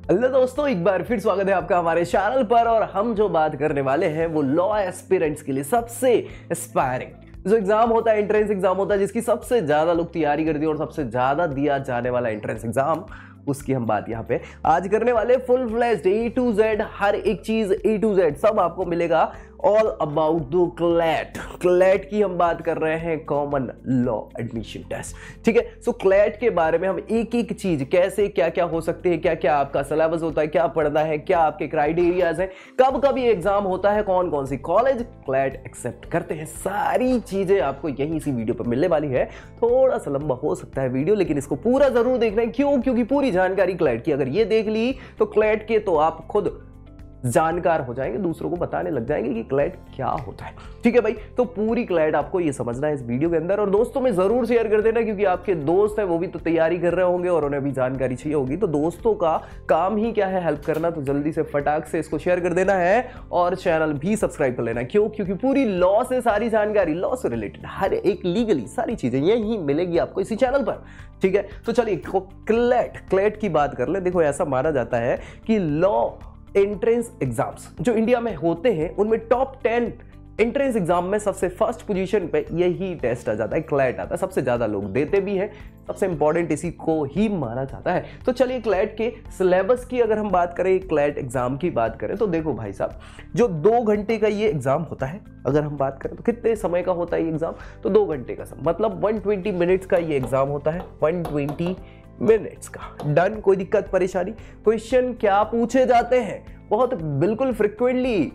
Hello दोस्तों, एक बार फिर स्वागत है आपका हमारे चैनल पर। और हम जो बात करने वाले हैं वो लॉ एस्पिरेंट्स के लिए सबसे एस्पायरिंग जो एग्जाम होता है, एंट्रेंस एग्जाम होता है, जिसकी सबसे ज्यादा लोग तैयारी करते हैं और सबसे ज्यादा दिया जाने वाला एंट्रेंस एग्जाम, उसकी हम बात यहाँ पे आज करने वाले। Full flashed A to Z, हर एक चीज A to Z सब आपको मिलेगा। All about the CLAT. CLAT की हम बात कर रहे हैं, कॉमन लॉ एडमिशन टेस्ट। ठीक है, सो क्लैट के बारे में हम एक एक चीज कैसे क्या क्या हो सकते हैं, क्या क्या आपका सिलेबस होता है, क्या पढ़ना है, क्या आपके क्राइटेरियाज हैं, कब कब ये एग्जाम होता है, कौन कौन सी कॉलेज क्लैट एक्सेप्ट करते हैं, सारी चीजें आपको यहीं इसी वीडियो पर मिलने वाली है। थोड़ा सा लंबा हो सकता है वीडियो, लेकिन इसको पूरा जरूर देखना है। क्यों? क्योंकि पूरी जानकारी क्लैट की अगर ये देख ली तो क्लैट के तो आप खुद जानकार हो जाएंगे, दूसरों को बताने लग जाएंगे कि क्लैट क्या होता है। ठीक है भाई, तो पूरी क्लैट आपको ये समझना है इस वीडियो के अंदर। और दोस्तों में जरूर शेयर कर देना, क्योंकि आपके दोस्त हैं वो भी तो तैयारी कर रहे होंगे और उन्हें भी जानकारी चाहिए होगी। तो दोस्तों का काम ही क्या है, हेल्प करना। तो जल्दी से फटाक से इसको शेयर कर देना है और चैनल भी सब्सक्राइब कर लेना। क्यों? क्योंकि पूरी लॉ से सारी जानकारी, लॉ से रिलेटेड हर एक लीगली सारी चीजें यही मिलेगी आपको इसी चैनल पर। ठीक है, तो चलिए क्लैट की बात कर ले। देखो, ऐसा माना जाता है कि लॉ एंट्रेंस एग्जाम्स जो इंडिया में होते हैं उनमें टॉप 10 एंट्रेंस एग्जाम में सबसे फर्स्ट पोजीशन पे यही टेस्ट आ जाता है, क्लैट आता है। सबसे ज्यादा लोग देते भी हैं, सबसे इंपॉर्टेंट इसी को ही माना जाता है। तो चलिए क्लैट के सिलेबस की अगर हम बात करें, क्लैट एग्जाम की बात करें, तो देखो भाई साहब, जो 2 घंटे का ये एग्जाम होता है, अगर हम बात करें तो कितने समय का होता है ये एग्जाम, तो 2 घंटे का समय, मतलब 120 मिनट्स का ये एग्जाम होता है। 120 मिनट्स का डन। कोई दिक्कत परेशानी? क्वेश्चन क्या पूछे जाते हैं, बहुत बिल्कुल फ्रिक्वेंटली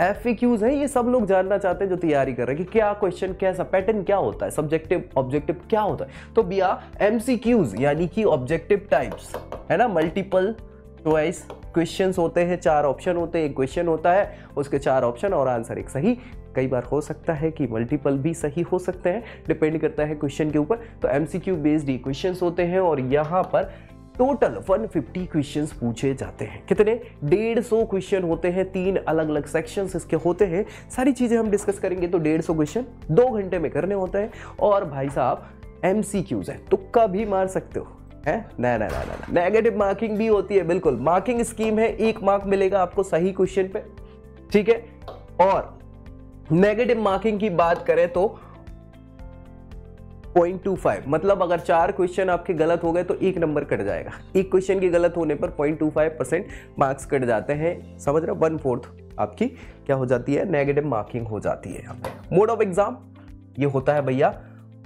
FAQs हैं, ये सब लोग जानना चाहते हैं जो तैयारी कर रहे हैं कि क्या क्वेश्चन, कैसा पैटर्न क्या होता है, सब्जेक्टिव ऑब्जेक्टिव क्या होता है। तो भैया MCQs यानी कि ऑब्जेक्टिव टाइप्स है ना, मल्टीपल चॉइस क्वेश्चंस होते हैं, 4 ऑप्शन होते हैं, एक क्वेश्चन होता है, उसके 4 ऑप्शन और आंसर एक सही। कई बार हो सकता है कि मल्टीपल भी सही हो सकते हैं, डिपेंड करता है क्वेश्चन के ऊपर। तो MCQ बेस्ड ही क्वेश्चंस होते हैं और यहाँ पर टोटल 150 क्वेश्चंस पूछे जाते हैं। कितने? 150 क्वेश्चन होते हैं, 3 अलग अलग सेक्शंस इसके होते हैं। सारी चीजें हम डिस्कस करेंगे। तो 150 क्वेश्चन 2 घंटे में करने होते हैं। और भाई साहब MCQs है, तुक्का भी मार सकते हो है ना। नेगेटिव मार्किंग भी होती है, बिल्कुल मार्किंग स्कीम है, 1 मार्क मिलेगा आपको सही क्वेश्चन पे। ठीक है, और नेगेटिव मार्किंग की बात करें तो 0.25, मतलब अगर 4 क्वेश्चन आपके गलत हो गए तो 1 नंबर कट जाएगा। एक क्वेश्चन के गलत होने पर 0.25% मार्क्स कट जाते हैं। समझ रहे हो? 1/4 आपकी क्या हो जाती है, नेगेटिव मार्किंग हो जाती है यहाँ पे। मोड ऑफ एग्जाम ये होता है भैया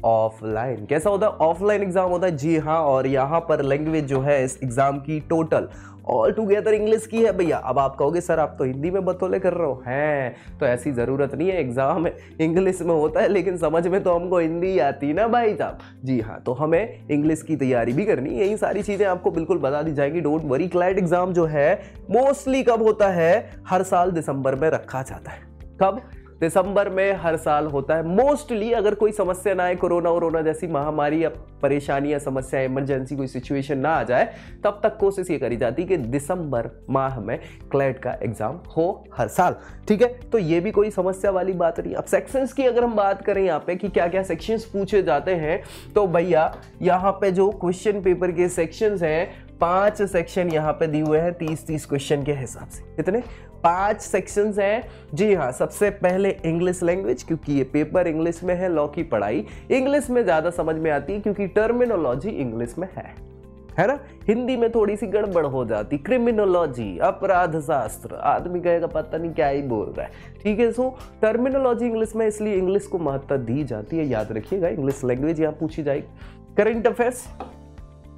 ऑफलाइन। कैसा होता है? ऑफलाइन एग्जाम होता है, जी हाँ। और यहाँ पर लैंग्वेज जो है इस एग्जाम की टोटल ऑल टुगेदर इंग्लिश की है भैया। अब आप कहोगे सर आप तो हिंदी में बतौले कर रहे हो, हैं तो ऐसी जरूरत नहीं है, एग्जाम इंग्लिश में होता है, लेकिन समझ में तो हमको हिंदी आती ना भाई साहब। जी हाँ, तो हमें इंग्लिश की तैयारी भी करनी, यही सारी चीजें आपको बिल्कुल बता दी जाएगी, डोंट वरी। क्लैट एग्जाम जो है मोस्टली कब होता है? हर साल दिसंबर में रखा जाता है। कब? दिसंबर में हर साल होता है मोस्टली। अगर कोई समस्या ना आए, कोरोना जैसी महामारी या परेशानी या समस्या, इमरजेंसी कोई सिचुएशन ना आ जाए, तब तक कोशिश ये करी जाती है कि दिसंबर माह में क्लैट का एग्जाम हो हर साल। ठीक है, तो ये भी कोई समस्या वाली बात नहीं। अब सेक्शंस की अगर हम बात करें यहाँ पे कि क्या क्या सेक्शंस पूछे जाते हैं, तो भैया यहाँ पे जो क्वेश्चन पेपर के सेक्शंस हैं, 5 सेक्शन यहाँ पे दिए हुए हैं 30-30 क्वेश्चन के हिसाब से। कितने? 5 सेक्शंस हैं। जी हाँ, सबसे पहले इंग्लिश लैंग्वेज, क्योंकि ये पेपर इंग्लिश में है। लॉ की पढ़ाई इंग्लिश में ज्यादा समझ में आती है क्योंकि टर्मिनोलॉजी इंग्लिश में है ना। हिंदी में थोड़ी सी गड़बड़ हो जाती, क्रिमिनोलॉजी, अपराध शास्त्र, आदमी कहेगा पता नहीं क्या ही बोल रहा है। ठीक है, सो टर्मिनोलॉजी इंग्लिश में, इसलिए इंग्लिश को महत्ता दी जाती है, याद रखिएगा। इंग्लिश लैंग्वेज यहाँ पूछी जाएगी। करंट अफेयर्स,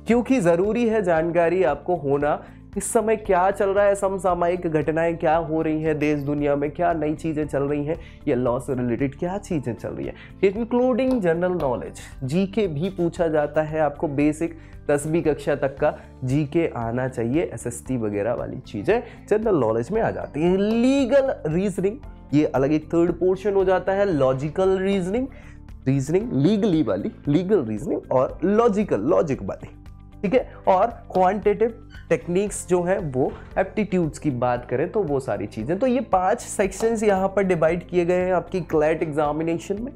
क्योंकि जरूरी है जानकारी आपको होना, इस समय क्या चल रहा है, समसामयिक घटनाएं क्या हो रही हैं देश दुनिया में, क्या नई चीजें चल रही हैं, या लॉ से रिलेटेड क्या चीजें चल रही है, इंक्लूडिंग जनरल नॉलेज। जीके भी पूछा जाता है आपको, बेसिक 10वीं कक्षा तक का जीके आना चाहिए। SST वगैरह वाली चीजें जनरल नॉलेज में आ जाती है। लीगल रीजनिंग, ये अलग एक 3rd पोर्शन हो जाता है। लॉजिकल रीजनिंग, लीगली वाली लीगल रीजनिंग, और लॉजिक वाली। ठीक है, और क्वांटिटेटिव टेक्निक्स जो है वो, एप्टीट्यूड्स की बात करें तो वो सारी चीजें। तो ये 5 सेक्शंस यहाँ पर डिवाइड किए गए हैं आपकी क्लैट एग्जामिनेशन में।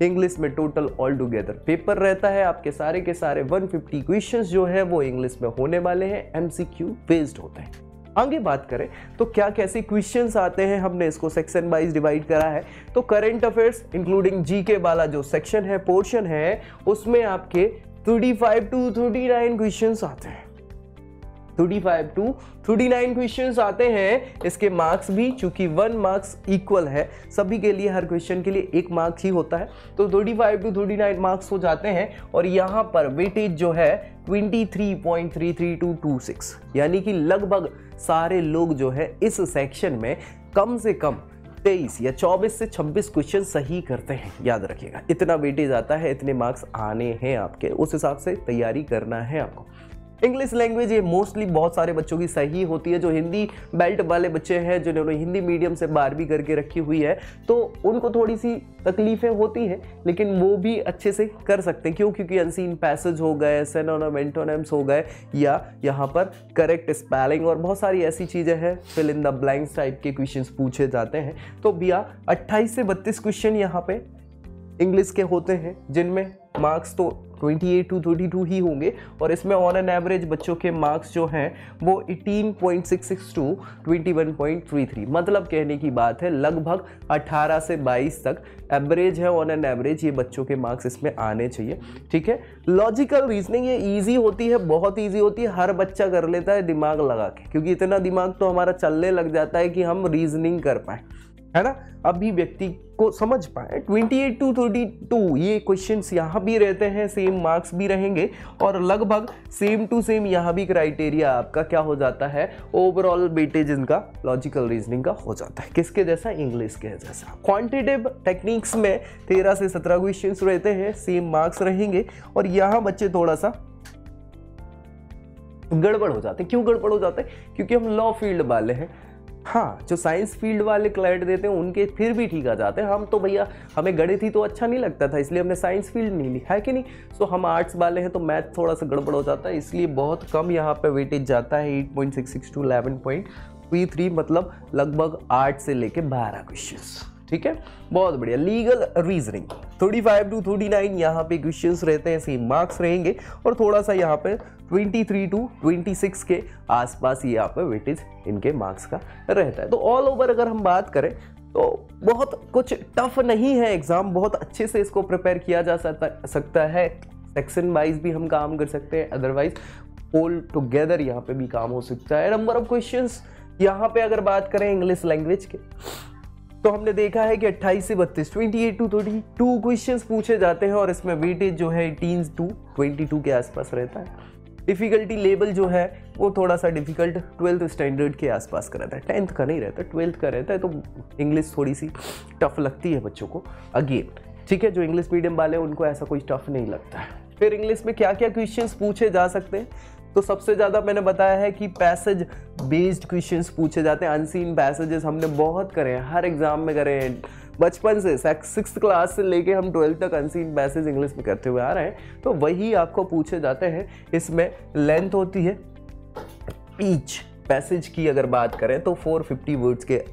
इंग्लिश में टोटल ऑल टुगेदर पेपर रहता है आपके सारे के सारे 150 क्वेश्चंस जो है वो इंग्लिश में होने वाले हैं, एमसीक्यू बेस्ड होते हैं। आगे बात करें तो क्या कैसे क्वेश्चंस आते हैं, हमने इसको सेक्शन वाइज डिवाइड करा है। तो करंट अफेयर्स इंक्लूडिंग जीके वाला जो सेक्शन है, पोर्शन है, उसमें आपके 35 to 39 क्वेश्चंस आते हैं। 35 to 39 क्वेश्चंस आते हैं। इसके मार्क्स भी चूंकि 1 मार्क्स इक्वल है सभी के लिए, हर क्वेश्चन के लिए 1 मार्क्स ही होता है, तो 35 to 39 मार्क्स हो जाते हैं। और यहाँ पर वेटेज जो है 23.3326, यानी कि लगभग सारे लोग जो है इस सेक्शन में कम से कम 23 या 24 से 26 क्वेश्चन सही करते हैं। याद रखिएगा, इतना वेटेज आता है, इतने मार्क्स आने हैं आपके, उस हिसाब से तैयारी करना है आपको। इंग्लिश लैंग्वेज ये मोस्टली बहुत सारे बच्चों की सही होती है। जो हिंदी बेल्ट वाले बच्चे हैं, जिन्होंने हिंदी मीडियम से 12वीं करके रखी हुई है, तो उनको थोड़ी सी तकलीफें होती हैं, लेकिन वो भी अच्छे से कर सकते हैं। क्यों? क्योंकि अनसीन पैसेज हो गए, सिनोनिम एंटोनिम्स हो गए, या यहाँ पर करेक्ट स्पेलिंग और बहुत सारी ऐसी चीज़ें हैं, fill in the blanks type के क्वेश्चंस पूछे जाते हैं। तो भैया 28 से 32 क्वेश्चन यहाँ पे इंग्लिश के होते हैं, जिनमें मार्क्स तो 28 to 32 ही होंगे। और इसमें ऑन एन एवरेज बच्चों के मार्क्स जो हैं वो 18.66 to 21.33, मतलब कहने की बात है लगभग 18 से 22 तक एवरेज है। ऑन एन एवरेज ये बच्चों के मार्क्स इसमें आने चाहिए। ठीक है। लॉजिकल रीजनिंग ये इजी होती है, बहुत इजी होती है, हर बच्चा कर लेता है दिमाग लगा के, क्योंकि इतना दिमाग तो हमारा चलने लग जाता है कि हम रीजनिंग कर पाए, है ना, अभी व्यक्ति को समझ पाए। 28 to 32 ये क्वेश्चंस यहाँ भी रहते हैं, सेम मार्क्स भी रहेंगे, और लगभग सेम टू सेम यहाँ भी क्राइटेरिया आपका क्या हो जाता है, ओवरऑल वेटेज इनका लॉजिकल रीजनिंग का हो जाता है। किसके जैसा? इंग्लिश के जैसा। क्वांटिटेटिव टेक्निक्स में 13 से 17 क्वेश्चंस रहते हैं, सेम मार्क्स रहेंगे, और यहाँ बच्चे थोड़ा सा गड़बड़ हो जाते हैं। क्यों गड़बड़ हो जाते हैं? क्योंकि हम लॉ फील्ड वाले हैं। हाँ, जो साइंस फील्ड वाले क्लाइंट देते हैं उनके फिर भी ठीक आ जाते हैं। हम तो भैया, हमें गणित ही तो अच्छा नहीं लगता था, इसलिए हमने साइंस फील्ड नहीं ली, है कि नहीं। सो हम आर्ट्स वाले हैं तो मैथ थोड़ा सा गड़बड़ हो जाता है, इसलिए बहुत कम यहाँ पे वेटेज जाता है, 8.66 to 11.33, मतलब लगभग 8 से लेके 12 क्वेश्चंस। ठीक है, बहुत बढ़िया। लीगल रीजनिंग 35 to 39 यहाँ पे क्वेश्चंस रहते हैं, सेम मार्क्स रहेंगे, और थोड़ा सा यहाँ पे 23 to 26 के आसपास यहाँ पे वेटेज इनके मार्क्स का रहता है। तो ऑल ओवर अगर हम बात करें तो बहुत कुछ टफ नहीं है एग्जाम, बहुत अच्छे से इसको प्रिपेयर किया जा सकता है। सेक्शन वाइज भी हम काम कर सकते हैं, अदरवाइज ऑल टुगेदर यहाँ पे भी काम हो सकता है। नंबर ऑफ क्वेश्चंस यहाँ पे अगर बात करें इंग्लिश लैंग्वेज के, तो हमने देखा है कि 28 से 32 28 to 32 क्वेश्चंस पूछे जाते हैं, और इसमें वेटेज जो है 18 to 22 के आसपास रहता है। डिफ़िकल्टी लेवल जो है वो थोड़ा सा डिफ़िकल्ट 12th स्टैंडर्ड के आसपास का रहता है, 10th का नहीं रहता, 12th का रहता है। तो इंग्लिश थोड़ी सी टफ लगती है बच्चों को अगेन। ठीक है, जो इंग्लिश मीडियम वाले हैं उनको ऐसा कोई टफ नहीं लगता है। फिर इंग्लिश में क्या क्या क्वेश्चंस पूछे जा सकते हैं, तो सबसे ज़्यादा मैंने बताया है कि पैसेज बेस्ड क्वेश्चंस पूछे जाते हैं। अनसीन पैसेजेस हमने बहुत करे हैं, हर एग्जाम में करे हैं, बचपन से 6th क्लास से लेके हम 12th तक अनसीन पैसेज इंग्लिश में करते हुए आ रहे हैं, तो वही आपको पूछे जाते हैं। इसमें लेंथ होती है ईच पैसेज की, अगर बात करें तो 450 वर्ड्स के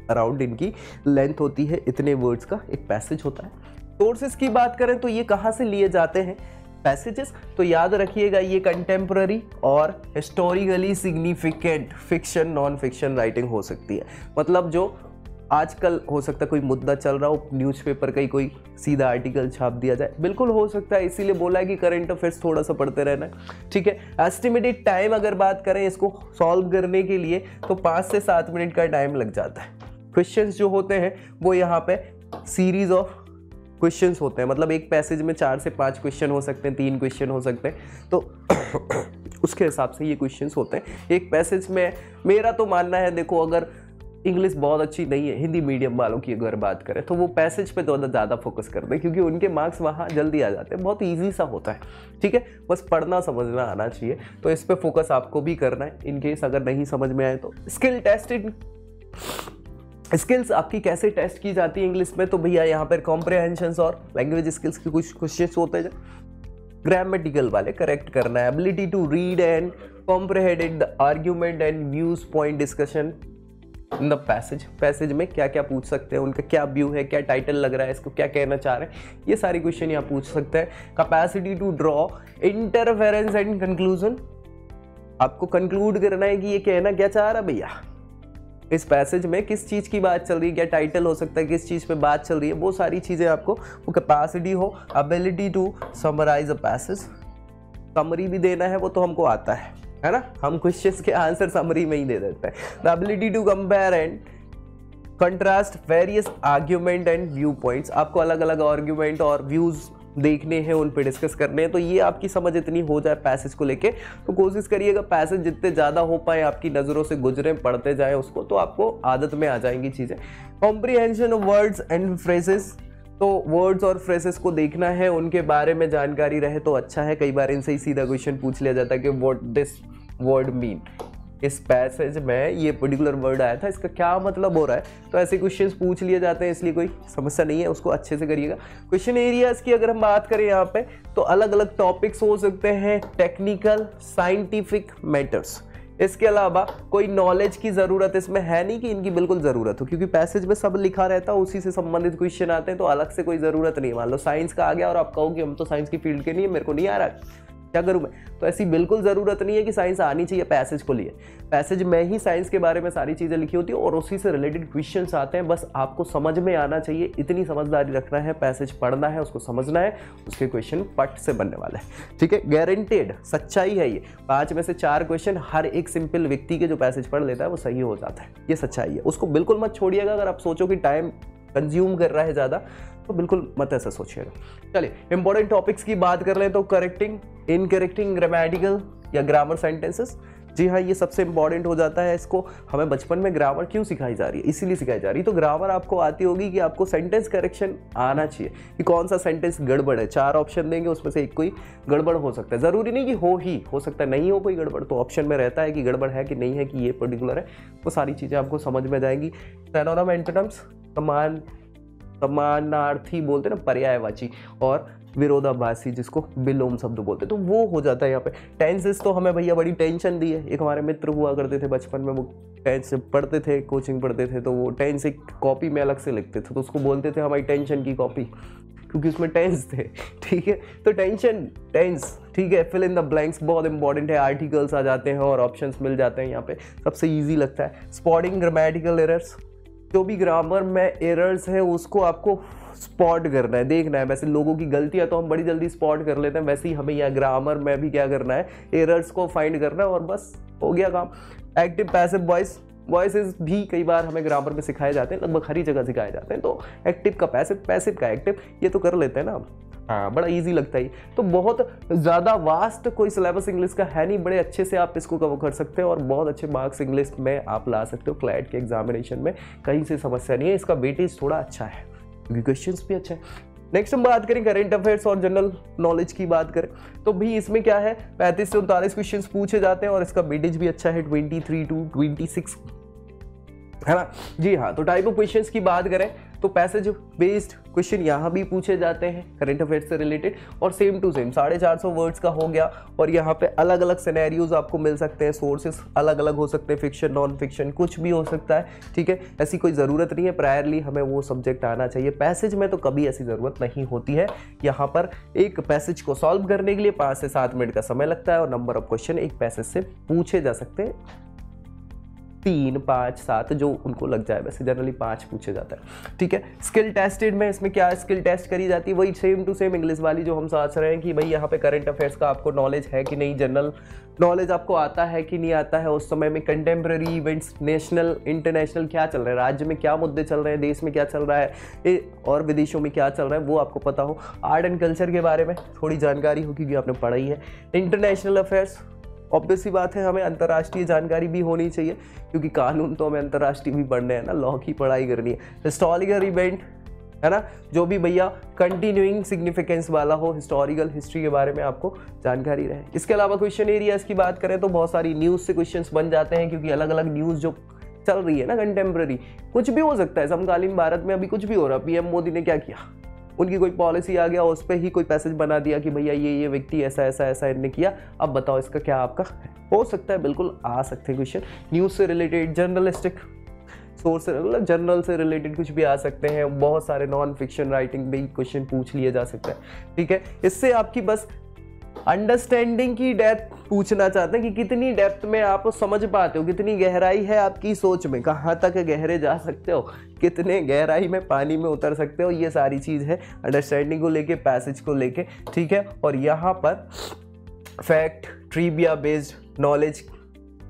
अराउंड इनकी लेंथ होती है, इतने वर्ड्स का एक पैसेज होता है। सोर्सेज की बात करें तो ये कहाँ से लिए जाते हैं पैसेजेस, तो याद रखिएगा ये कंटेम्प्ररी और historically significant fiction, non fiction writing हो सकती है। मतलब जो आजकल हो सकता है कोई मुद्दा चल रहा हो, न्यूज़पेपर का ही कोई सीधा आर्टिकल छाप दिया जाए, बिल्कुल हो सकता है। इसीलिए बोला है कि करंट अफेयर्स थोड़ा सा पढ़ते रहना है। ठीक है, एस्टिमेटेड टाइम अगर बात करें इसको सॉल्व करने के लिए, तो 5 से 7 मिनट का टाइम लग जाता है। क्वेश्चंस जो होते हैं वो यहाँ पे सीरीज ऑफ क्वेश्चंस होते हैं, मतलब एक पैसेज में 4 से 5 क्वेश्चन हो सकते हैं, 3 क्वेश्चन हो सकते हैं, तो उसके हिसाब से ये क्वेश्चंस होते हैं एक पैसेज में। मेरा तो मानना है, देखो अगर इंग्लिश बहुत अच्छी नहीं है, हिंदी मीडियम वालों की अगर बात करें, तो वो पैसेज पे ज़्यादा फोकस करते हैं, क्योंकि उनके मार्क्स वहाँ जल्दी आ जाते हैं, बहुत ईजी सा होता है। ठीक है, बस पढ़ना समझना आना चाहिए, तो इस पर फोकस आपको भी करना है। इनकेस अगर नहीं समझ में आए तो स्किल टेस्टिंग, स्किल्स आपकी कैसे टेस्ट की जाती है इंग्लिश में, तो भैया यहाँ पर कॉम्प्रिहेंशंस और लैंग्वेज स्किल्स के कुछ क्वेश्चंस होते हैं। ग्रामेटिकल वाले करेक्ट करना है, ability to read and comprehend the argument and views point discussion, in the passage, passage में क्या क्या पूछ सकते हैं, उनका क्या व्यू है, क्या टाइटल लग रहा है, इसको क्या कहना चाह रहे हैं, ये सारी क्वेश्चन यहाँ पूछ सकते हैं। Capacity to draw interference and conclusion, आपको कंक्लूड करना है कि ये कहना क्या चाह रहा है भैया, इस पैसेज में किस चीज की बात चल रही है, क्या टाइटल हो सकता है, किस चीज पे बात चल रही है, वो सारी चीजें आपको, वो कैपेसिटी हो। Ability to summarise a passage, summary भी देना है, वो तो हमको आता है ना, हम क्वेश्चंस के आंसर समरी में ही दे देते हैं। The ability to compare and contrast various argument and view points, आपको अलग अलग आर्ग्यूमेंट और व्यूज देखने हैं, उन पे डिस्कस करने हैं। तो ये आपकी समझ इतनी हो जाए पैसेज को लेके, तो कोशिश करिएगा पैसेज जितने ज़्यादा हो पाए आपकी नज़रों से गुजरे, पढ़ते जाएं उसको, तो आपको आदत में आ जाएंगी चीज़ें। Comprehension of words and phrases, तो वर्ड्स और फ्रेजेस को देखना है, उनके बारे में जानकारी रहे तो अच्छा है। कई बार इनसे ही सीधा क्वेश्चन पूछ लिया जाता है कि व्हाट दिस वर्ड मीन, इस पैसेज में ये पर्टिकुलर वर्ड आया था, इसका क्या मतलब हो रहा है, तो ऐसे क्वेश्चंस पूछ लिए जाते हैं, इसलिए कोई समस्या नहीं है, उसको अच्छे से करिएगा। क्वेश्चन एरियाज की अगर हम बात करें यहाँ पे, तो अलग अलग टॉपिक्स हो सकते हैं, टेक्निकल, साइंटिफिक मैटर्स। इसके अलावा कोई नॉलेज की ज़रूरत इसमें है नहीं कि इनकी बिल्कुल ज़रूरत हो, क्योंकि पैसेज में सब लिखा रहता है, उसी से संबंधित क्वेश्चन आते हैं, तो अलग से कोई ज़रूरत नहीं। मान लो साइंस का आ गया और आप कहो कि हम तो साइंस की फील्ड के नहीं है, मेरे को नहीं आ रहा, क्या करूं मैं, तो ऐसी बिल्कुल ज़रूरत नहीं है कि साइंस आनी चाहिए पैसेज को लिए। पैसेज में ही साइंस के बारे में सारी चीज़ें लिखी होती है और उसी से रिलेटेड क्वेश्चंस आते हैं, बस आपको समझ में आना चाहिए, इतनी समझदारी रखना है, पैसेज पढ़ना है, उसको समझना है, उसके क्वेश्चन पट से बनने वाले हैं, ठीक है, गारंटेड, सच्चाई है ये। 5 में से 4 क्वेश्चन हर एक सिंपल व्यक्ति के जो पैसेज पढ़ लेता है वो सही हो जाता है, ये सच्चाई है, उसको बिल्कुल मत छोड़िएगा। अगर आप सोचो कि टाइम कंज्यूम कर रहा है ज़्यादा, तो बिल्कुल मत ऐसा सोचिएगा। चलिए इंपॉर्टेंट टॉपिक्स की बात कर लें, तो करेक्टिंग, इनकरेक्टिंग ग्रामेटिकल या ग्रामर सेंटेंसेस, जी हाँ, ये सबसे इंपॉर्टेंट हो जाता है। इसको हमें बचपन में ग्रामर क्यों सिखाई जा रही है, इसीलिए सिखाई जा रही है। तो ग्रामर आपको आती होगी कि आपको सेंटेंस करेक्शन आना चाहिए कि कौन सा सेंटेंस गड़बड़ है। 4 ऑप्शन देंगे, उसमें से एक कोई गड़बड़ हो सकता है, ज़रूरी नहीं कि हो सकता है नहीं हो कोई गड़बड़, तो ऑप्शन में रहता है कि गड़बड़ है कि नहीं है, कि ये पर्टिकुलर है, वो सारी चीज़ें आपको समझ में जाएंगी। सिनोनिम, एंटोनिम्स, समानार्थी बोलते हैं ना, पर्यायवाची, और विरोधाभासी जिसको विलोम शब्द बोलते हैं, तो वो हो जाता है यहाँ पे। टेंसेस तो हमें भैया बड़ी टेंशन दी है। एक हमारे मित्र हुआ करते थे बचपन में, वो टेंस पढ़ते थे, कोचिंग पढ़ते थे, तो वो टेंस एक कॉपी में अलग से लिखते थे, तो उसको बोलते थे हमारी टेंशन की कॉपी, क्योंकि उसमें टेंस थे, ठीक है। तो टेंस, ठीक है। फिल इन द ब्लैंक्स बहुत इंपॉर्टेंट है, आर्टिकल्स आ जाते हैं और ऑप्शंस मिल जाते हैं यहाँ पे, सबसे ईजी लगता है। स्पॉटिंग ग्रामेटिकल एरर्स, जो भी ग्रामर में एरर्स है उसको आपको स्पॉट करना है, देखना है। वैसे लोगों की गलतियां तो हम बड़ी जल्दी स्पॉट कर लेते हैं, वैसे ही हमें यहाँ ग्रामर में भी क्या करना है, एरर्स को फाइंड करना है, और बस हो गया काम। एक्टिव पैसिव वॉइसेस भी कई बार हमें ग्रामर में सिखाए जाते हैं, लगभग हर ही जगह सिखाए जाते हैं। तो एक्टिव का पैसिव, पैसिव का एक्टिव, ये तो कर लेते हैं ना, हाँ, बड़ा इजी लगता है। तो बहुत ज़्यादा वास्ट कोई सिलेबस इंग्लिश का है नहीं, बड़े अच्छे से आप इसको कवर कर सकते हो और बहुत अच्छे मार्क्स इंग्लिश में आप ला सकते हो। क्लैट के एग्जामिनेशन में कहीं से समस्या नहीं है, इसका वेटेज थोड़ा अच्छा है क्योंकि क्वेश्चंस भी अच्छे हैं। नेक्स्ट हम बात करें करंट अफेयर्स और जनरल नॉलेज की बात करें, तो भी इसमें क्या है, 35 से 39 क्वेश्चंस पूछे जाते हैं और इसका वेटेज भी अच्छा है, 23 to 26, है ना। जी हाँ, तो टाइप ऑफ क्वेश्चंस की बात करें तो पैसेज बेस्ड क्वेश्चन यहाँ भी पूछे जाते हैं करंट अफेयर्स से रिलेटेड, और सेम टू सेम 450 वर्ड्स का हो गया। और यहाँ पे अलग अलग सिनेरियोज आपको मिल सकते हैं, सोर्सेस अलग अलग हो सकते हैं, फिक्शन, नॉन फिक्शन, कुछ भी हो सकता है, ठीक है। ऐसी कोई ज़रूरत नहीं है प्रायरली हमें वो सब्जेक्ट आना चाहिए। पैसेज में तो कभी ऐसी ज़रूरत नहीं होती है। यहाँ पर एक पैसेज को सॉल्व करने के लिए 5 से 7 मिनट का समय लगता है और नंबर ऑफ क्वेश्चन एक पैसेज से पूछे जा सकते हैं, 3, 5, 7 जो उनको लग जाए, वैसे जनरली 5 पूछे जाता है, ठीक है। स्किल टेस्टेड में इसमें क्या स्किल टेस्ट करी जाती है, वही सेम टू सेम इंग्लिश वाली जो हम सोच रहे हैं कि भाई यहाँ पे करंट अफेयर्स का आपको नॉलेज है कि नहीं, जनरल नॉलेज आपको आता है कि नहीं आता है, उस समय में कंटेम्प्रेरी इवेंट्स, नेशनल इंटरनेशनल क्या चल रहा है, राज्य में क्या मुद्दे चल रहे हैं, देश में क्या चल रहा है और विदेशों में क्या चल रहा है, वो आपको पता हो। आर्ट एंड कल्चर के बारे में थोड़ी जानकारी हो क्योंकि आपने पढ़ा ही है। इंटरनेशनल अफेयर्स, ऑब्वियस सी बात है हमें अंतर्राष्ट्रीय जानकारी भी होनी चाहिए क्योंकि कानून तो हमें अंतर्राष्ट्रीय भी पढ़ने हैं ना, लॉ की पढ़ाई करनी है। हिस्टोरिकल इवेंट, है ना, जो भी भैया कंटिन्यूइंग सिग्निफिकेंस वाला हो, हिस्टोरिकल हिस्ट्री के बारे में आपको जानकारी रहे। इसके अलावा क्वेश्चन एरियाज की बात करें तो बहुत सारी न्यूज़ से क्वेश्चंस बन जाते हैं क्योंकि अलग अलग न्यूज़ जो चल रही है ना, कंटेम्प्रेरी, कुछ भी हो सकता है। समकालीन भारत में अभी कुछ भी हो रहा है, पीएम मोदी ने क्या किया, उनकी कोई पॉलिसी आ गया, उस पर ही कोई पैसेज बना दिया कि भैया ये व्यक्ति ऐसा ऐसा ऐसा इन्होंने किया, अब बताओ इसका क्या आपका हो सकता है, बिल्कुल आ सकते हैं क्वेश्चन न्यूज़ से रिलेटेड। जर्नलिस्टिक, सोर्स से मतलब जर्नल से रिलेटेड कुछ भी आ सकते हैं, बहुत सारे नॉन फिक्शन राइटिंग में क्वेश्चन पूछ लिया जा सकता है। ठीक है, इससे आपकी बस अंडरस्टैंडिंग की डेप्थ पूछना चाहते हैं कि कितनी डेप्थ में आप समझ पाते हो, कितनी गहराई है आपकी सोच में, कहाँ तक गहरे जा सकते हो, कितने गहराई में पानी में उतर सकते हो। ये सारी चीज़ है अंडरस्टैंडिंग को लेके, पैसेज को लेके। ठीक है, और यहाँ पर फैक्ट, ट्रिविया बेस्ड नॉलेज,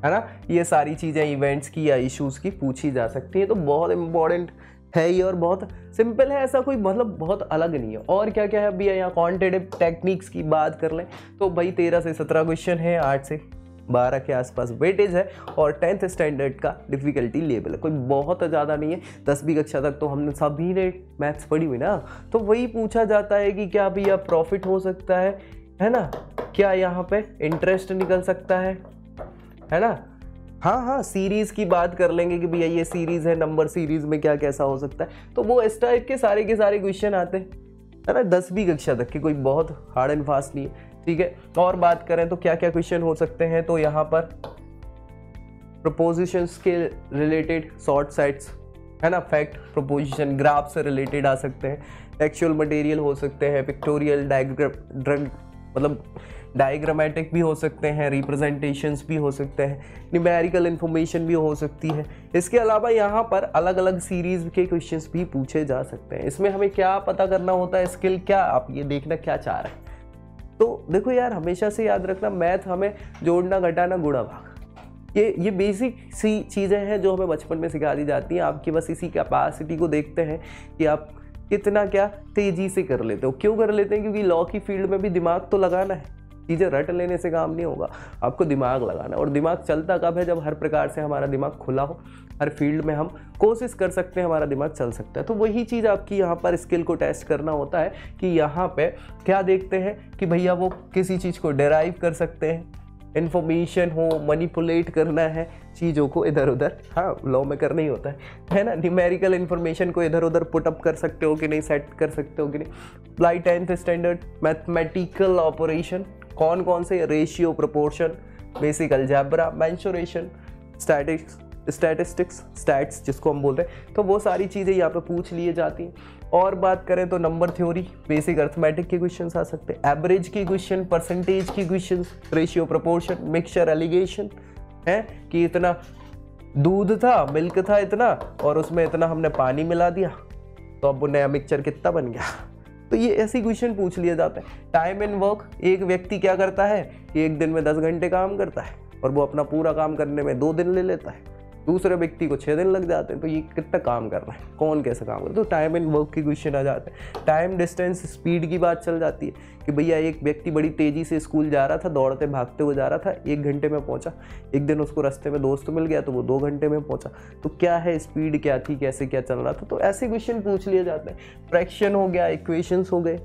है ना, ये सारी चीज़ें इवेंट्स की या इश्यूज़ की पूछी जा सकती है। तो बहुत इंपॉर्टेंट है ये और बहुत सिंपल है, ऐसा कोई मतलब बहुत अलग नहीं है। और क्या क्या है अभी यहाँ क्वांटिटेटिव टेक्निक्स की बात कर लें तो भाई 13 से 17 क्वेश्चन है, 8 से 12 के आसपास वेटेज है और 10th स्टैंडर्ड का डिफिकल्टी लेवल है, कोई बहुत ज़्यादा नहीं है। 10वीं कक्षा तक तो हमने सभी ने मैथ्स पढ़ी हुई ना, तो वही पूछा जाता है कि क्या भैया प्रॉफिट हो सकता है ना, क्या यहाँ पे इंटरेस्ट निकल सकता है ना। हाँ, सीरीज की बात कर लेंगे कि भैया ये सीरीज है, नंबर सीरीज में क्या कैसा हो सकता है, तो वो इस टाइप के सारे क्वेश्चन आते हैं, है ना, 10वीं कक्षा तक के, कोई बहुत हार्ड एंड फास्ट नहीं है। ठीक है, और बात करें तो क्या क्या क्वेश्चन हो सकते हैं, तो यहाँ पर प्रोपोजिशंस के रिलेटेड शॉर्ट सेट्स, है ना, फैक्ट, प्रोपोजिशन, ग्राफ से रिलेटेड आ सकते हैं, टेक्सचुअल मटेरियल हो सकते हैं, पिक्टोरियल, मतलब डायग्रामेटिक भी हो सकते हैं, रिप्रेजेंटेशंस भी हो सकते हैं, न्यूमेरिकल इन्फॉर्मेशन भी हो सकती है। इसके अलावा यहाँ पर अलग अलग सीरीज के क्वेश्चंस भी पूछे जा सकते हैं। इसमें हमें क्या पता करना होता है, स्किल क्या, आप ये देखना क्या चाह रहे हैं। तो देखो यार, हमेशा से याद रखना, मैथ हमें जोड़ना, घटाना, गुणा भाग, ये बेसिक सी चीज़ें हैं जो हमें बचपन में सिखा दी जाती हैं। आपकी बस इसी कैपेसिटी को देखते हैं कि आप कितना क्या तेज़ी से कर लेते हो। क्यों कर लेते हैं, क्योंकि लॉ की फील्ड में भी दिमाग तो लगाना है, चीज़ें रट लेने से काम नहीं होगा, आपको दिमाग लगाना है। और दिमाग चलता कब है, जब हर प्रकार से हमारा दिमाग खुला हो, हर फील्ड में हम कोशिश कर सकते हैं, हमारा दिमाग चल सकता है। तो वही चीज़ आपकी यहाँ पर स्किल को टेस्ट करना होता है कि यहाँ पे क्या देखते हैं कि भैया वो किसी चीज़ को डेराइव कर सकते हैं, इन्फॉर्मेशन हो, मैनिपुलेट करना है चीज़ों को इधर उधर, हाँ लॉ में करना ही होता है ना, न्यूमेरिकल इन्फॉर्मेशन को इधर उधर पुट अप कर सकते हो कि नहीं, सेट कर सकते हो कि नहीं। Apply 10th standard mathematical operation, कौन कौन से, ratio, proportion, basic algebra, mensuration, statistics, stats जिसको हम बोलते हैं, तो वो सारी चीज़ें यहाँ पे पूछ लिए जाती हैं। और बात करें तो नंबर थ्योरी, बेसिक अर्थमेटिक के क्वेश्चंस आ सकते हैं, एवरेज की क्वेश्चन, परसेंटेज की questions, ratio, proportion, mixture, alligation, है कि इतना दूध था, मिल्क था इतना, और उसमें इतना हमने पानी मिला दिया, तो अब वो नया मिक्सचर कितना बन गया। तो ये ऐसी क्वेश्चन पूछ लिए जाते हैं। टाइम एंड वर्क, एक व्यक्ति क्या करता है कि एक दिन में 10 घंटे काम करता है और वो अपना पूरा काम करने में 2 दिन ले लेता है, दूसरे व्यक्ति को 6 दिन लग जाते हैं, तो ये कितना काम कर रहा है, कौन कैसे काम कर रहा है। तो टाइम एंड वर्क की क्वेश्चन आ जाते हैं। टाइम, डिस्टेंस, स्पीड की बात चल जाती है कि भैया एक व्यक्ति बड़ी तेज़ी से स्कूल जा रहा था, दौड़ते भागते हुए जा रहा था, 1 घंटे में पहुंचा। एक दिन उसको रास्ते में दोस्त मिल गया तो वो 2 घंटे में पहुंचा। तो क्या है, स्पीड क्या थी, कैसे क्या चल रहा था, तो ऐसे क्वेश्चन पूछ लिए जाते हैं। फ्रैक्शन हो गया, इक्वेशंस हो गए,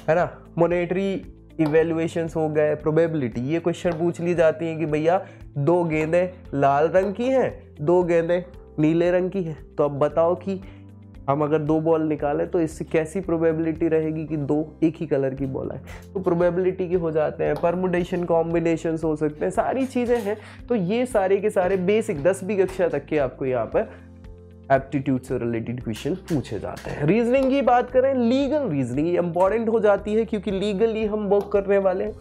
है ना, मॉनेटरी इवेल्युएशंस हो गए, प्रोबेबिलिटी, ये क्वेश्चन पूछ ली जाती हैं कि भैया 2 गेंदें लाल रंग की हैं, 2 गेंदें नीले रंग की है, तो अब बताओ कि हम अगर 2 बॉल निकालें तो इससे कैसी प्रोबेबिलिटी रहेगी कि 2 एक ही कलर की बॉल है। तो प्रोबेबिलिटी के हो जाते हैं, परमुटेशन, कॉम्बिनेशंस हो सकते हैं, सारी चीज़ें हैं। तो ये सारे के सारे बेसिक 10वीं कक्षा तक के आपको यहाँ पर एप्टीट्यूड से रिलेटेड क्वेश्चन पूछे जाते हैं। रीजनिंग की बात करें, लीगल रीजनिंग इंपॉर्टेंट हो जाती है क्योंकि लीगली हम वर्क करने वाले हैं।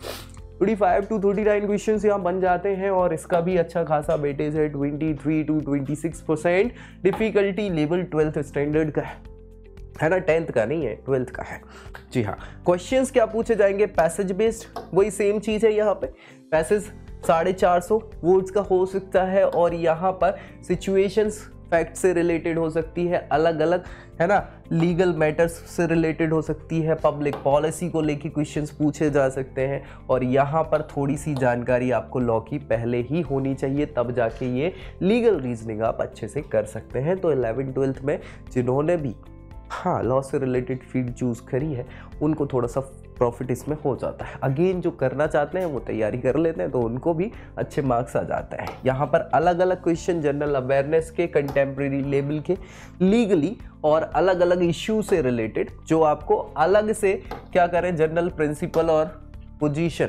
35 to 39 क्वेश्चन यहाँ बन जाते हैं और इसका भी अच्छा खासा वेटेज है, 23 to 26% difficulty level 12th standard का है ना, 10th का नहीं है, 12th का है। जी हाँ, क्वेश्चंस क्या पूछे जाएंगे, पैसेज बेस्ड, वही सेम चीज़ है। यहाँ पे पैसेज 450 वर्ड्स का हो सकता है और यहाँ पर सिचुएशंस फैक्ट से रिलेटेड हो सकती है, अलग अलग, है ना, लीगल मैटर्स से रिलेटेड हो सकती है, पब्लिक पॉलिसी को लेके क्वेश्चंस पूछे जा सकते हैं। और यहाँ पर थोड़ी सी जानकारी आपको लॉ की पहले ही होनी चाहिए, तब जाके ये लीगल रीजनिंग आप अच्छे से कर सकते हैं। तो 11th 12th में जिन्होंने भी हाँ लॉ से रिलेटेड फील्ड चूज़ करी है उनको थोड़ा सा प्रॉफिट इसमें हो जाता है। अगेन जो करना चाहते हैं वो तैयारी कर लेते हैं तो उनको भी अच्छे मार्क्स आ जाते हैं। यहाँ पर अलग अलग क्वेश्चन जनरल अवेयरनेस के, कंटेम्प्रेरी लेवल के, लीगली और अलग अलग इश्यू से रिलेटेड, जो आपको अलग से क्या करें, जनरल प्रिंसिपल और पोजीशन,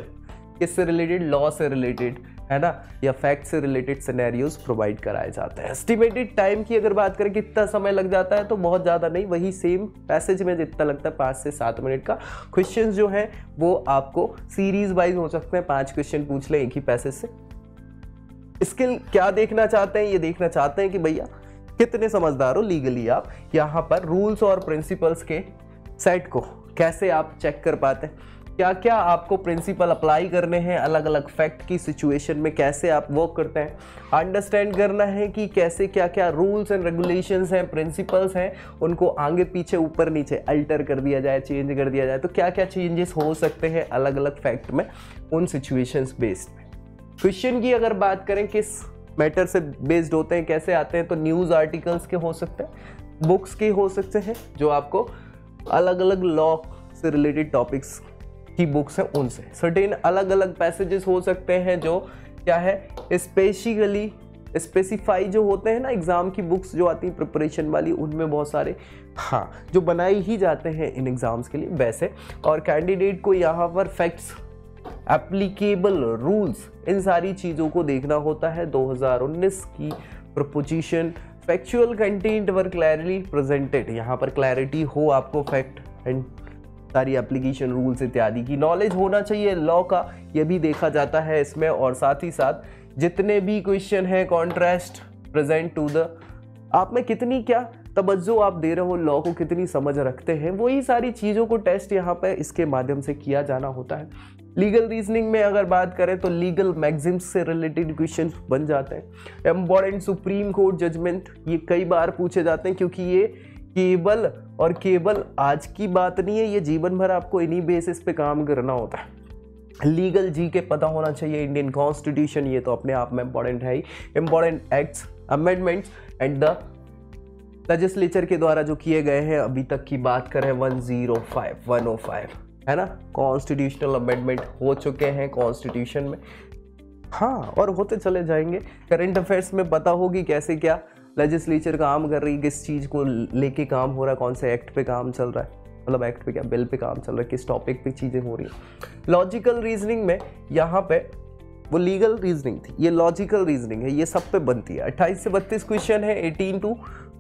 किससे रिलेटेड, लॉ से रिलेटेड, है ना, या फैक्ट से रिलेटेड सिनेरियोज प्रोवाइड कराए जाते हैं। एस्टिमेटेड टाइम की अगर बात करें कितना समय लग जाता है, तो बहुत ज़्यादा नहीं, वही सेम पैसेज में जितना लगता है 5 से 7 मिनट का। क्वेश्चन जो है वो आपको सीरीज वाइज हो सकते हैं, 5 क्वेश्चन पूछ लें एक ही पैसेज से। स्किल क्या देखना चाहते हैं, ये देखना चाहते हैं कि भैया कितने समझदार हो लीगली आप, यहाँ पर रूल्स और प्रिंसिपल्स के सेट को कैसे आप चेक कर पाते हैं, क्या क्या आपको प्रिंसिपल अप्लाई करने हैं अलग अलग फैक्ट की सिचुएशन में, कैसे आप वर्क करते हैं। अंडरस्टैंड करना है कि कैसे क्या क्या रूल्स एंड रेगुलेशंस हैं, प्रिंसिपल्स हैं, उनको आगे पीछे ऊपर नीचे अल्टर कर दिया जाए, चेंज कर दिया जाए, तो क्या क्या चेंजेस हो सकते हैं अलग अलग फैक्ट में उन सिचुएशंस बेस्ड में। क्वेश्चन की अगर बात करें किस मैटर से बेस्ड होते हैं, कैसे आते हैं, तो न्यूज़ आर्टिकल्स के हो सकते हैं, बुक्स के हो सकते हैं, जो आपको अलग अलग लॉ से रिलेटेड टॉपिक्स की बुक्स हैं उनसे। सर्टेन अलग अलग पैसेजेस हो सकते हैं जो क्या है स्पेसिकली स्पेसिफाई जो होते हैं ना, एग्जाम की बुक्स जो आती हैं प्रिपरेशन वाली, उनमें बहुत सारे हाँ जो बनाई ही जाते हैं इन एग्जाम्स के लिए वैसे। और कैंडिडेट को यहाँ पर फैक्ट्स, एप्लीकेबल रूल्स, इन सारी चीज़ों को देखना होता है। 2019 की प्रपोजिशन फैक्चुअल कंटेंट वर क्लैरिटी प्रेजेंटेड, यहाँ पर क्लैरिटी हो आपको फैक्ट एंड सारी एप्लीकेशन रूल्स इत्यादि की नॉलेज होना चाहिए लॉ का, ये भी देखा जाता है इसमें। और साथ ही साथ जितने भी क्वेश्चन है कॉन्ट्रास्ट प्रेजेंट टू द, आप में कितनी क्या तवज्जो आप दे रहे हो, लॉ को कितनी समझ रखते हैं, वही सारी चीज़ों को टेस्ट यहाँ पे इसके माध्यम से किया जाना होता है। लीगल रीजनिंग में अगर बात करें तो लीगल मैगजिम्स से रिलेटेड क्वेश्चन बन जाते हैं। इम्पॉर्टेंट सुप्रीम कोर्ट जजमेंट, ये कई बार पूछे जाते हैं, क्योंकि ये केवल आज की बात नहीं है, ये जीवन भर आपको इन्हीं बेसिस पे काम करना होता है। लीगल जी के पता होना चाहिए, इंडियन कॉन्स्टिट्यूशन, ये तो अपने आप में इंपॉर्टेंट है ही। Important acts, amendments and the legislature के द्वारा जो किए गए हैं अभी तक की बात करें 105 है ना, कॉन्स्टिट्यूशनल अमेंडमेंट हो चुके हैं कॉन्स्टिट्यूशन में, हाँ, और होते चले जाएंगे। करंट अफेयर्स में पता होगी कैसे क्या लेजिस्लेचर काम कर रही है, किस चीज़ को लेके काम हो रहा है, कौन से एक्ट पे काम चल रहा है, मतलब एक्ट पे क्या बिल पे काम चल रहा है, किस टॉपिक पे चीज़ें हो रही हैं। लॉजिकल रीजनिंग में यहाँ पे वो लीगल रीजनिंग थी, ये लॉजिकल रीजनिंग है, ये सब पे बनती है। 28 से 32 क्वेश्चन है, 18 to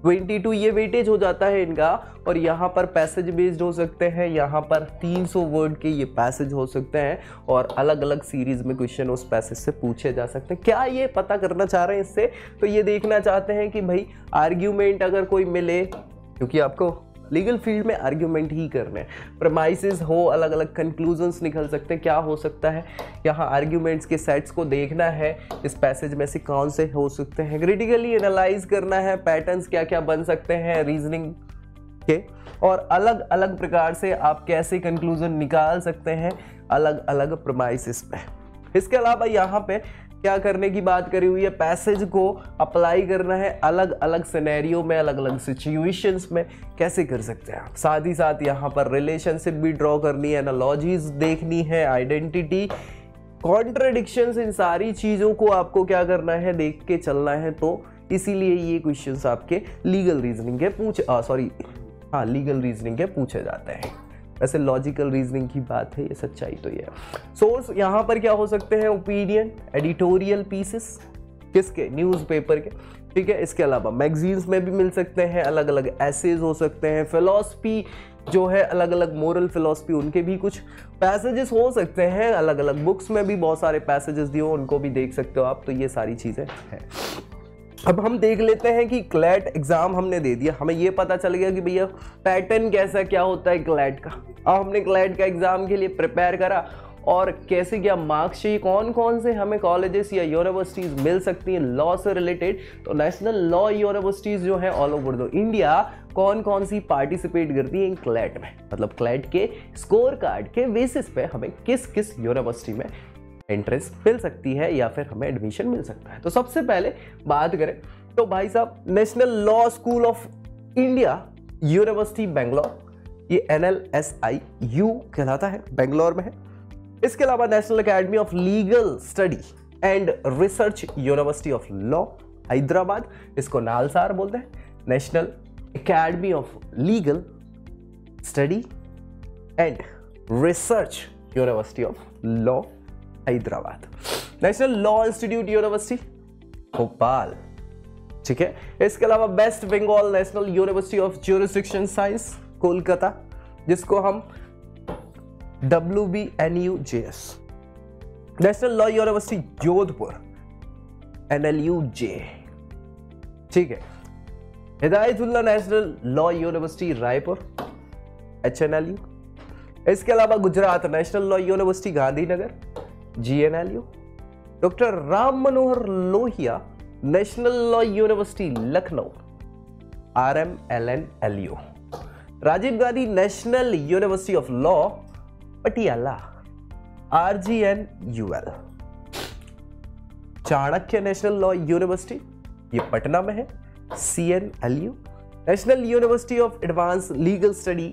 22 ये वेटेज हो जाता है इनका। और यहाँ पर पैसेज बेस्ड हो सकते हैं, यहाँ पर 300 वर्ड के ये पैसेज हो सकते हैं, और अलग अलग सीरीज में क्वेश्चन उस पैसेज से पूछे जा सकते हैं। क्या ये पता करना चाह रहे हैं इससे, तो ये देखना चाहते हैं कि भाई आर्ग्यूमेंट अगर कोई मिले, क्योंकि आपको लीगल फील्ड में आर्ग्यूमेंट ही करने हैं, प्रमाइसेस हो, अलग अलग कंक्लूजन्स निकल सकते हैं, क्या हो सकता है, यहाँ आर्ग्यूमेंट्स के सेट्स को देखना है, इस पैसेज में से कौन से हो सकते हैं, क्रिटिकली एनालाइज करना है, पैटर्न्स क्या क्या बन सकते हैं रीजनिंग के, और अलग अलग प्रकार से आप कैसे कंक्लूजन निकाल सकते हैं अलग अलग प्रमाइसेस पे। इसके अलावा यहाँ पे क्या करने की बात करी हुई है, पैसेज को अप्लाई करना है अलग अलग सिनेरियो में, अलग अलग सिचुएशंस में कैसे कर सकते हैं आप। साथ ही साथ यहाँ पर रिलेशनशिप भी ड्रॉ करनी है, एनालॉजीज देखनी है, आइडेंटिटी, कॉन्ट्रडिक्शंस, इन सारी चीज़ों को आपको क्या करना है, देख के चलना है। तो इसीलिए ये क्वेश्चंस आपके लीगल रीजनिंग के लीगल रीजनिंग के पूछे जाते हैं। वैसे लॉजिकल रीजनिंग की बात है, ये सच्चाई तो ये है। सोर्स यहाँ पर क्या हो सकते हैं, ओपिनियन, एडिटोरियल पीसेस, किसके, न्यूज़पेपर के, ठीक है। इसके अलावा मैगजीन्स में भी मिल सकते हैं, अलग अलग एसेज हो सकते हैं, फिलॉसफी जो है अलग अलग मोरल फिलॉसफी, उनके भी कुछ पैसेजेस हो सकते हैं, अलग अलग बुक्स में भी बहुत सारे पैसेजेस दिए हो, उनको भी देख सकते हो आप। तो ये सारी चीज़ें हैं। अब हम देख लेते हैं कि क्लैट एग्जाम हमने दे दिया, हमें ये पता चल गया कि भैया पैटर्न कैसा क्या होता है क्लैट का। अब हमने क्लैट का एग्जाम के लिए प्रिपेयर करा, और कैसे क्या मार्क्स चाहिए, कौन कौन से हमें कॉलेजेस या यूनिवर्सिटीज़ मिल सकती हैं लॉ से रिलेटेड। तो नेशनल लॉ यूनिवर्सिटीज़ जो हैं ऑल ओवर द इंडिया कौन कौन सी पार्टिसिपेट करती हैं क्लैट में, मतलब क्लैट के स्कोर कार्ड के बेसिस पे हमें किस किस यूनिवर्सिटी में एंट्रेंस मिल सकती है या फिर हमें एडमिशन मिल सकता है। तो सबसे पहले बात करें तो भाई साहब national law school of India university Bangalore, ये NLSIU कहलाता है, बेंगलोर में है। इसके अलावा national academy of legal study and research university of law Hyderabad, इसको नालसार बोलते हैं, national academy of legal study and research university of law Hyderabad. National law institute university Bhopal, ठीक है। इसके अलावा west Bengal national university of jurisdiction science Kolkata, जिसको हम WBNUJS। National law university Jodhpur NLUJ, ठीक है। Hidayatullah national law university Raipur HNLU। इसके अलावा Gujarat national law university Gandhinagar GNLU। Doctor Ram Manohar Lohia national law university Lucknow RMLNLU। Rajiv Gandhi national university of law Patiala RGNUL। Chanakya national law university ये पटना में है CNLU। National university of advance legal study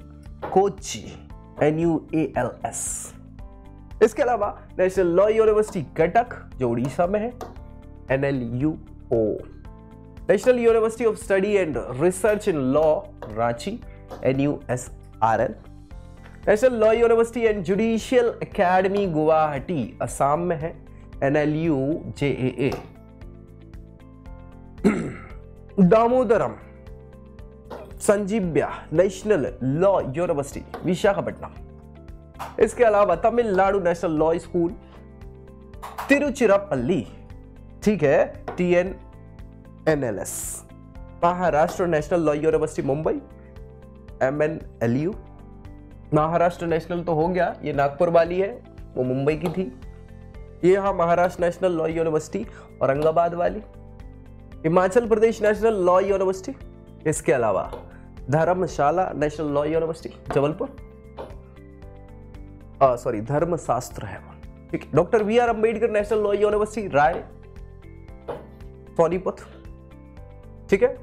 Kochi NUALS। इसके अलावा national law university Cuttack जो उड़ीसा में है NLUO। National university of Study and Research in Law Ranchi NUSRL। National law University and Judicial Academy Guwahati Assam में है NLUJAA। Damodaram Sanjivayya National law University Visakhapatnam. इसके अलावा Tamil Nadu National law School Tiruchirappalli, ठीक है TNNLS। Maharashtra National law University Mumbai MNLU। Maharashtra National तो हो गया, ये नागपुर वाली है, वो मुंबई की थी। ये यहां Maharashtra National law University Aurangabad वाली। Himachal Pradesh National law University. इसके अलावा Dharamshala National law University Jabalpur, sorry Dharmashastra है, ठीक है। Doctor BR Ambedkar National law University Rai Sonipat, ठीक है।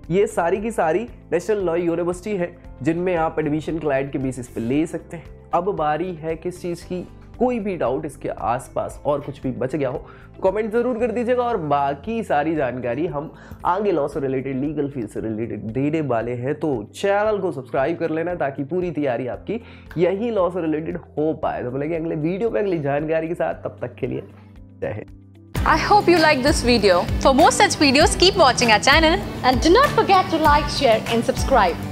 ये सारी की सारी नेशनल लॉ यूनिवर्सिटी है जिनमें आप एडमिशन क्लाइंट के बेसिस पे ले सकते हैं। अब बारी है किस चीज की, कोई भी डाउट इसके आसपास और कुछ भी बच गया हो कमेंट जरूर कर दीजिएगा, और बाकी सारी जानकारी हम आगे लॉ से रिलेटेड, लीगल फील्ड से रिलेटेड देने वाले हैं, तो चैनल को सब्सक्राइब कर लेना ताकि पूरी तैयारी आपकी यही लॉ से रिलेटेड हो पाए। तो मिलेंगे अगले वीडियो पे अगली जानकारी के साथ, तब तक के लिए जय Hind. I hope you like this video. For more such videos, keep watching our channel and do not forget to like, share and subscribe.